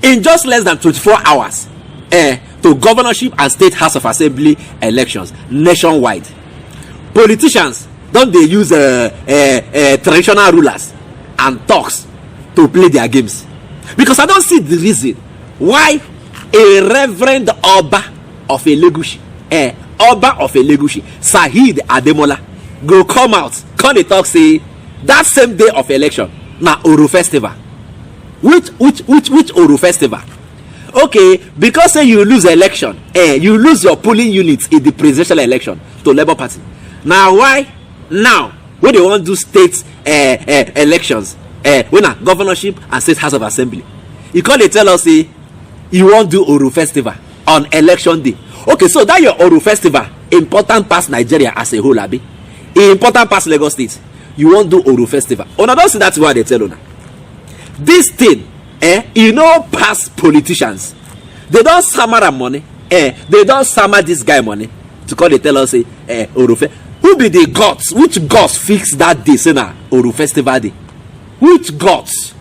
in just less than 24 hours to governorship and state house of assembly elections nationwide. Politicians don't they use traditional rulers and talks to play their games? Because I don't see the reason why a Reverend Oba of Elegushi, Oba of Elegushi, Sahid Ademola, go come out, come they talk say that same day of election na Uru Festival. Which Uru Festival? Okay, because say you lose election, you lose your polling units in the presidential election to Labour Party. Now why? Now when they want to do state elections, when a governorship and state house of assembly, you can't tell us say you want to do Uru Festival on election day. Okay, so that your Uru Festival important past Nigeria as a whole, abi important past Lagos State. You want to do Uru Festival. Una don't see that's why they tell una. This thing, you know, past politicians, they don't summer money, they don't summer this guy money to call they tell us say Uru Festival. Who be the gods? Which gods fix that day? Say na Uru Festival day. Which gods?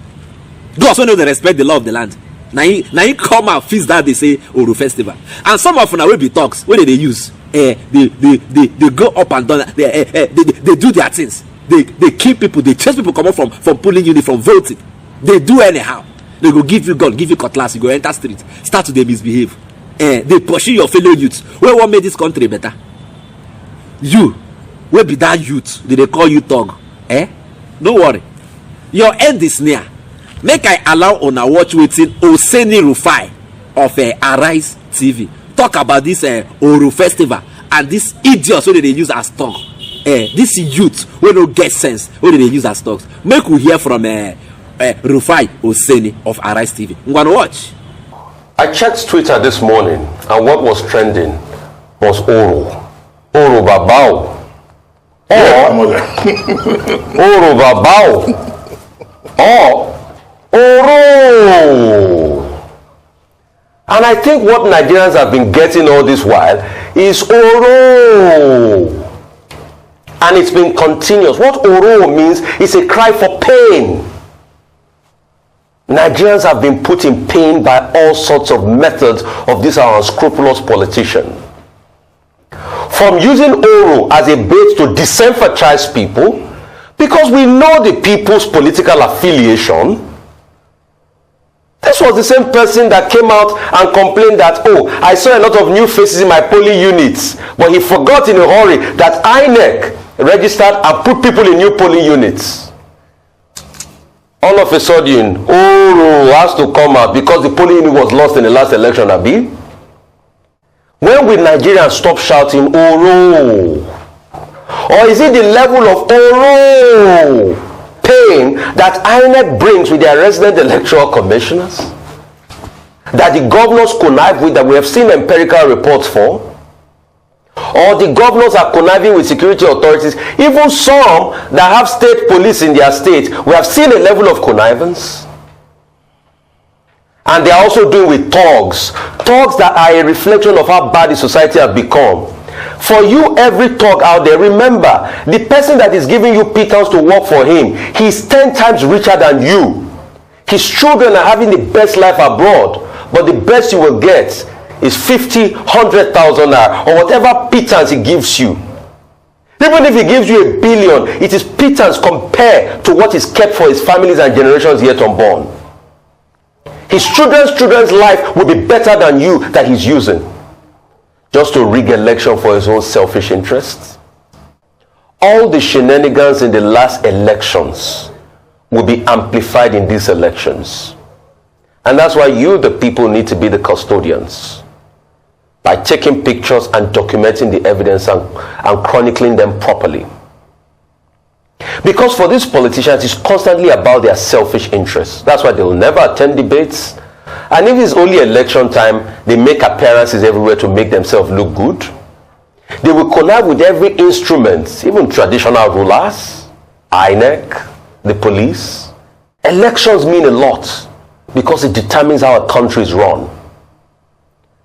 Gods when they respect the law of the land. Now you come out fix that they say Uru Festival. And some of them will be talks. What do they use? They go up and down. They do their things. They kill people. They chase people come up from polling unit, from voting. They do anyhow. They go give you gun, give you cutlass. You go enter street, start to they misbehave. They pursue your fellow youths. What made this country better? You, where be that youth? Did they call you thug? Don't worry. Your end is near. Make I allow una watch waiting Oseni Rufai of Arise TV talk about this Uru Festival and this idiots who they use as talk. This youth who don't get sense who they use as talks. Make we hear from Rufai Oseni of Arise TV. I'm gonna watch. I checked Twitter this morning and what was trending was Uru Babao. Uru Babao. Uru. And I think what Nigerians have been getting all this while is Uru. And it's been continuous. What Uru means is a cry for pain. Nigerians have been put in pain by all sorts of methods of this our unscrupulous politician. From using Uru as a bait to disenfranchise people, because we know the people's political affiliation. This was the same person that came out and complained that, oh, I saw a lot of new faces in my polling units, but he forgot in a hurry that INEC registered and put people in new polling units. All of a sudden, Uru has to come out because the polling unit was lost in the last election, Abi. When will Nigerians stop shouting Uru? Or is it the level of Uru pain that INEC brings with their resident electoral commissioners? That the governors connive with, that we have seen empirical reports for? Or the governors are conniving with security authorities, even some that have state police in their state? We have seen a level of connivance. And they are also doing with thugs that are a reflection of how bad the society has become. For you, every thug out there, remember, the person that is giving you pittance to work for him, he's 10 times richer than you. His children are having the best life abroad, but the best you will get is 50, 100,000 naira, or whatever pittance he gives you. Even if he gives you $1 billion, it is pittance compared to what is kept for his families and generations yet unborn. His children's life will be better than you that he's using just to rig election for his own selfish interests. All the shenanigans in the last elections will be amplified in these elections. And that's why you, the people, need to be the custodians by taking pictures and documenting the evidence and chronicling them properly. Because for these politicians, it's constantly about their selfish interests. That's why they will never attend debates. And if it's only election time, they make appearances everywhere to make themselves look good. They will connive with every instrument, even traditional rulers, INEC, the police. Elections mean a lot because it determines how a country is run.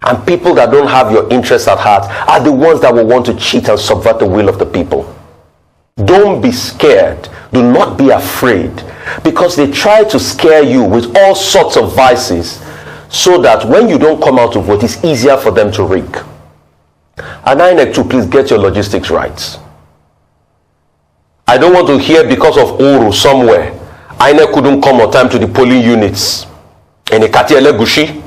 And people that don't have your interests at heart are the ones that will want to cheat and subvert the will of the people. Don't be scared. Do not be afraid. Because they try to scare you with all sorts of vices so that when you don't come out to vote, it's easier for them to rig. And INEC too, please get your logistics right. I don't want to hear because of Uru somewhere, INEC couldn't come on time to the polling units in Ekatiele Gushi.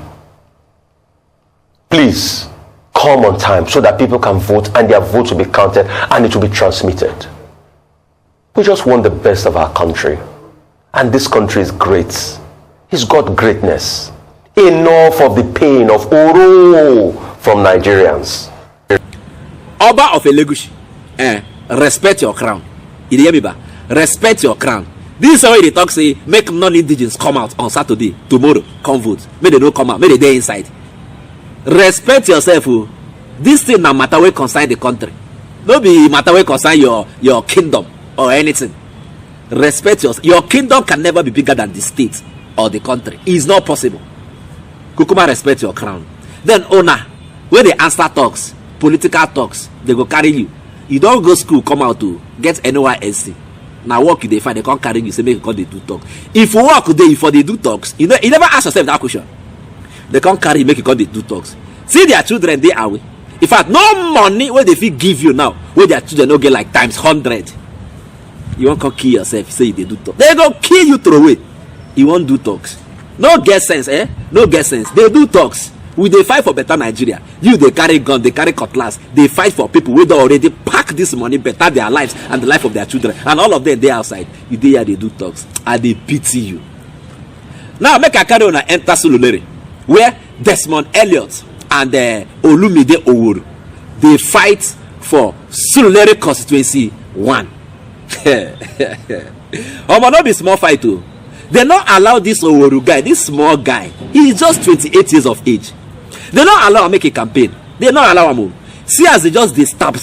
Please come on time so that people can vote and their votes will be counted and it will be transmitted. We just want the best of our country. And this country is great. It's got greatness. Enough of the pain of Uru from Nigerians. Oba of Elegushi, respect your crown. You hear me, ba? Respect your crown. This is why they talk say make non-indigenous come out on Saturday, tomorrow, come vote. May they don't come out, may they dey inside. Respect yourself. Oh. This thing na matter wey concern the country. No be matter wey concern your kingdom or anything. Respect yourself. Your kingdom can never be bigger than the state or the country. It's not possible. Kukuma, respect your crown. Then owner, when they answer talks, political talks, they go carry you. You don't go school, come out to get NYSC. Now work you they find, they can't carry you, say make you they do talk. If you work today, if they do talks, you never ask yourself that question. They can't carry you, make you they do talks. See their children, they are. In fact, no money where they feel give you now, where their children don't get like times 100. You won't come kill yourself, say they do talk. They go kill you throw away. You won't do talks. No get sense, eh? No get sense. They do talks. We they fight for better Nigeria. You they carry gun, they carry cutlass. They fight for people who they already pack this money, better their lives and the life of their children. And all of them they outside. You they here they do talks. And they pity you. Now make a carry on and enter Surulere, where Desmond Elliot and Olumide Owuru they fight for Surulere constituency 1. Oh, no be small fight too. They not allow this Owuru guy, this small guy. He is just 28 years of age. They not allow him make a campaign. They not allow him. See as they just they stab,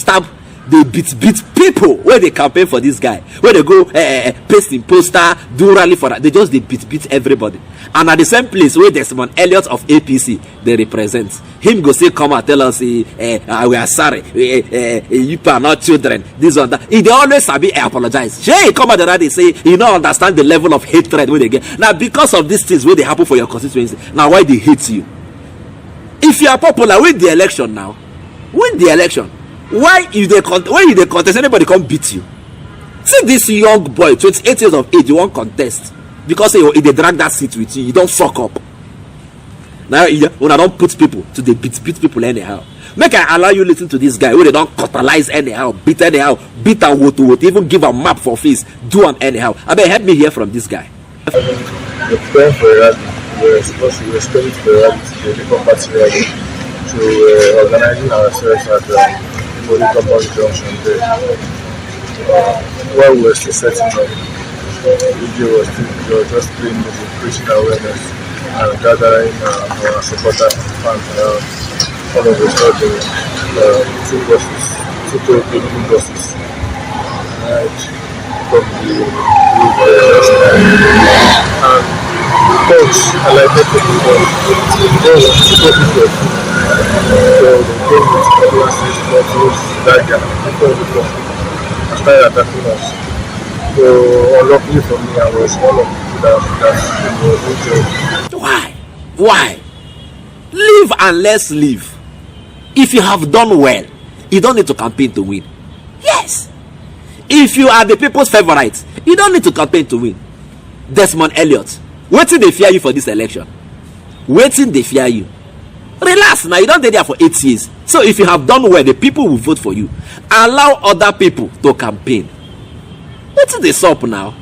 they beat people where they campaign for this guy. Where they go paste in poster, do rally for that. They just they beat everybody. And at the same place where Desmond Elliot of APC they represent. Him go say come and tell us we are sorry. You are not children. This one that. He always sabi apologize. Hey, come out there they say you don't understand the level of hatred where they get. Now because of these things where they happen for your constituency. Now why they hate you? If you are popular, win the election now. Win the election. Why if they contest, anybody come beat you? See this young boy, 28 years of age, you won't contest because they drag that seat with you. You don't fuck up. Now when I don't put people to the beat people anyhow. Make I allow you listen to this guy where they don't cutalize anyhow, beat and woot, even give a map for face, do them anyhow. I bet help me hear from this guy. We're supposed to spend it for the Labour Party rally to organizing ourselves at the Compound Junction there. While we were still setting up, the video was just playing music, preaching awareness and gathering our supporters and fans around. All of us got two buses, two total buses, right from the and folks, I like that people, those super people. So they came with cutlasses, bottles, dagger, before the people and started attacking us. So unluckily for me, I was one of the people that were injured. Why? Live and let's live. If you have done well, you don't need to campaign to win. Yes. If you are the people's favorite, you don't need to campaign to win. Desmond Elliot. Waiting they fear you for this election. Waiting they fear you. Relax now, you don't stay there for 8 years. So if you have done well, the people will vote for you. Allow other people to campaign. What's the sup now?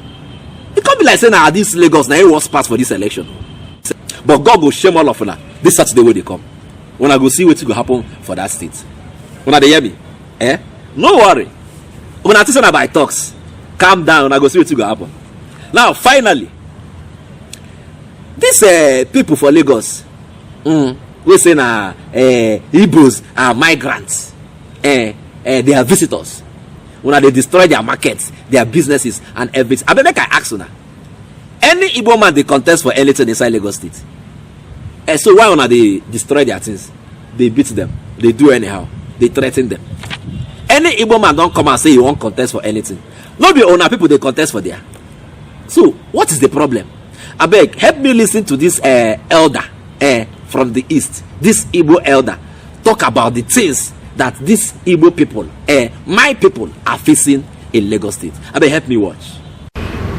It can't be like saying this Lagos now it was passed for this election. But God will shame all of them. This Saturday when they come. When I go see what will happen for that state. When they hear me, no worry. When I tell about talks, calm down. When I go see what will happen. Now finally. These people for Lagos, we say na Igbos are migrants. They are visitors. When they destroy their markets, their businesses, and everything. I make I ask you now. Any Igbo man they contest for anything inside Lagos State. So why when they destroy their things? They beat them. They do anyhow. They threaten them. Any Igbo man don't come and say you won't contest for anything. Not be owner people they contest for there. So what is the problem? I beg, help me listen to this elder from the east, this Igbo elder, talk about the things that these Igbo people, my people, are facing in Lagos State. I mean, help me watch.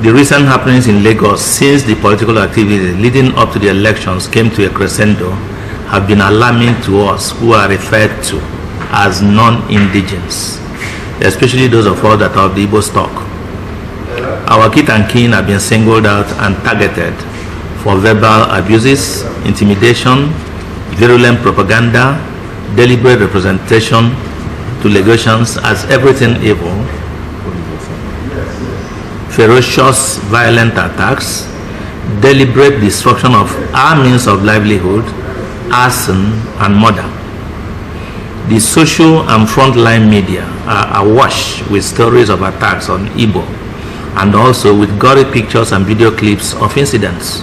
The recent happenings in Lagos since the political activity leading up to the elections came to a crescendo have been alarming to us who are referred to as non-indigens, especially those of us that are of the Igbo stock. Our kith and kin have been singled out and targeted for verbal abuses, intimidation, virulent propaganda, deliberate representation to Lagosians as everything evil, ferocious violent attacks, deliberate destruction of our means of livelihood, arson and murder. The social and frontline media are awash with stories of attacks on Igbo and also with gory pictures and video clips of incidents.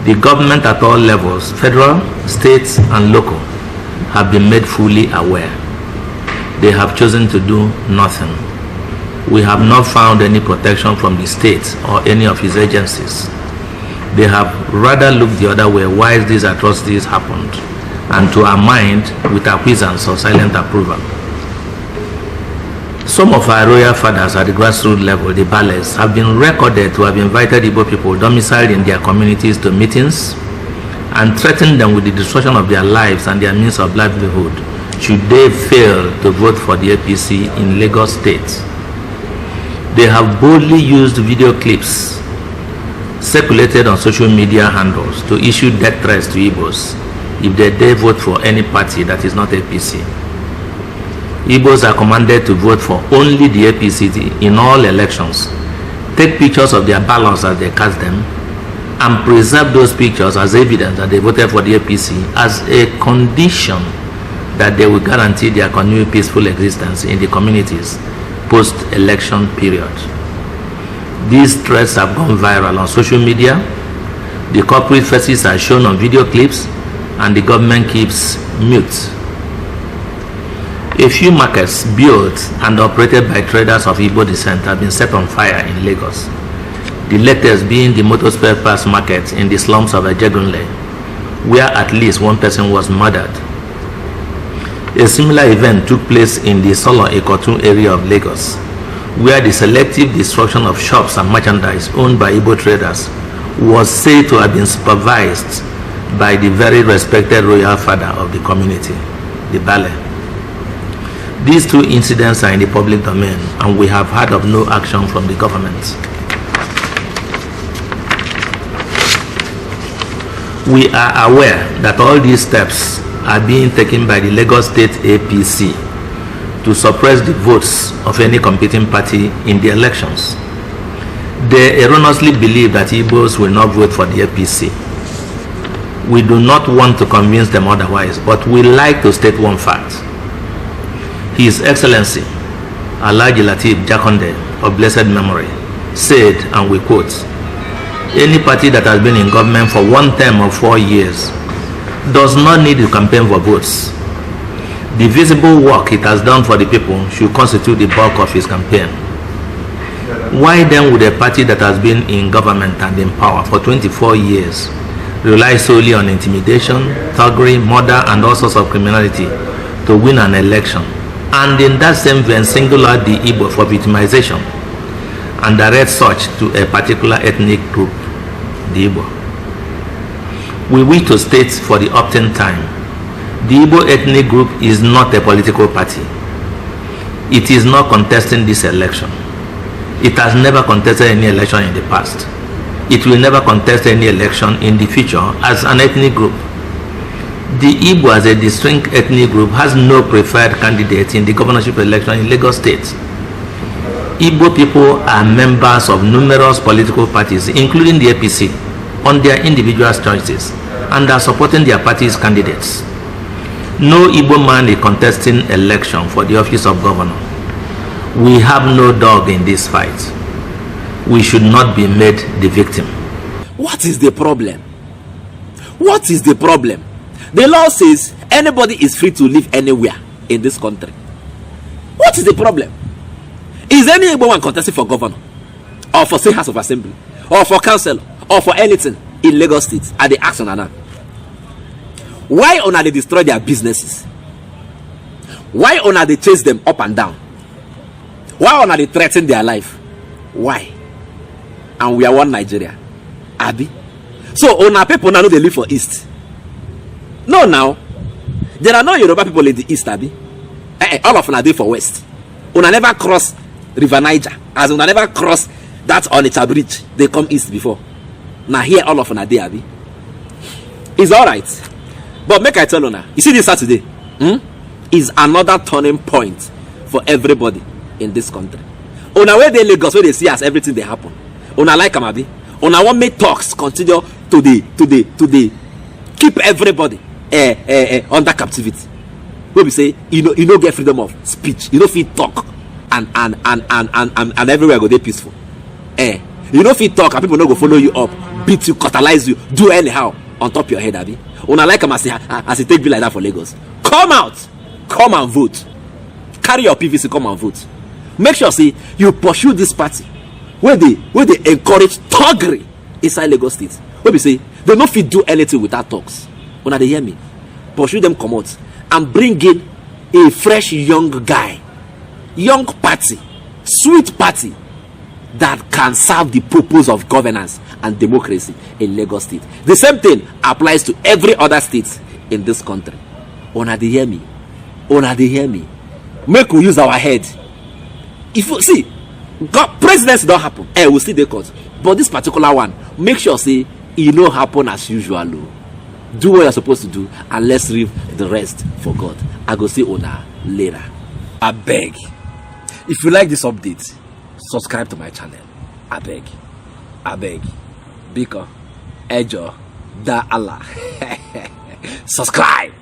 The government at all levels, federal, state and local, have been made fully aware. They have chosen to do nothing. We have not found any protection from the state or any of his agencies. They have rather looked the other way while these atrocities happened, and to our mind with acquiescence or silent approval. Some of our royal fathers at the grassroots level, the Bales, have been recorded to have invited Igbo people domiciled in their communities to meetings and threatened them with the destruction of their lives and their means of livelihood should they fail to vote for the APC in Lagos State. They have boldly used video clips circulated on social media handles to issue death threats to Igbos if they dare vote for any party that is not APC. Igbos are commanded to vote for only the APC in all elections, take pictures of their ballots as they cast them, and preserve those pictures as evidence that they voted for the APC as a condition that they will guarantee their continued peaceful existence in the communities post-election period. These threats have gone viral on social media, the corporate faces are shown on video clips, and the government keeps mute. A few markets built and operated by traders of Igbo descent have been set on fire in Lagos. The latest being the motor spare parts market in the slums of Ajegunle, where at least one person was murdered. A similar event took place in the Solo Ekotun area of Lagos, where the selective destruction of shops and merchandise owned by Igbo traders was said to have been supervised by the very respected royal father of the community, the Bale. These two incidents are in the public domain, and we have heard of no action from the government. We are aware that all these steps are being taken by the Lagos State APC to suppress the votes of any competing party in the elections. They erroneously believe that Igbos will not vote for the APC. We do not want to convince them otherwise, but we like to state one fact. His Excellency Alhaji Lateef Jakonde of blessed memory said, and we quote, "Any party that has been in government for one term of 4 years does not need to campaign for votes. The visible work it has done for the people should constitute the bulk of his campaign. Why then would a party that has been in government and in power for 24 years rely solely on intimidation, thuggery, murder, and all sorts of criminality to win an election, and in that same vein single out the Igbo for victimization and direct such to a particular ethnic group, the Igbo? We wish to state for the uptime time, the Igbo ethnic group is not a political party. It is not contesting this election. It has never contested any election in the past. It will never contest any election in the future as an ethnic group. The Igbo as a distinct ethnic group has no preferred candidate in the governorship election in Lagos State. Igbo people are members of numerous political parties, including the APC, on their individual choices, and are supporting their party's candidates. No Igbo man is contesting election for the office of governor. We have no dog in this fight. We should not be made the victim." What is the problem? What is the problem? The law says anybody is free to live anywhere in this country. What is the problem? Is any Igbo one contesting for governor, or for state house of assembly, or for council, or for anything in Lagos State at the action and Why una they destroy their businesses? Why una they chase them up and down? Why una they threaten their life? Why? And we are one Nigeria, Abi. So una people now they live for East. No, now there are no Yoruba people in the East, Abi. All of una dey for West. Una never cross River Niger, as una never cross that Onitsha bridge. They come East before. Now here all of una dey, Abi. It's all right, but make I tell una, you see this Saturday is another turning point for everybody in this country. Una where they Lagos, where they see as everything they happen. Una like am, Abi. Una want make talks continue to the keep everybody under captivity. Where we say you know get freedom of speech, you know fit talk and everywhere go dey peaceful. You know fit talk and people no go follow you up, beat you, cutalize you, do anyhow on top your head, Abi. Una like am as it take be like that for Lagos. Come out, come and vote. Carry your PVC, come and vote. Make sure say you pursue this party where they encourage thuggery inside Lagos State. Where we say they no fit do anything without talks. Una they hear me? Pursue them, come out and bring in a fresh young guy, young party, sweet party that can serve the purpose of governance and democracy in Lagos State. The same thing applies to every other state in this country. Una they hear me? Una they hear me? Make we use our head. If you see, presidency don't happen, we still dey court. But this particular one, make sure say it no happen as usual. Do what you're supposed to do, and let's leave the rest for God. I go see una later. I beg, if you like this update, subscribe to my channel. I beg, because Ejo da Allah. Subscribe.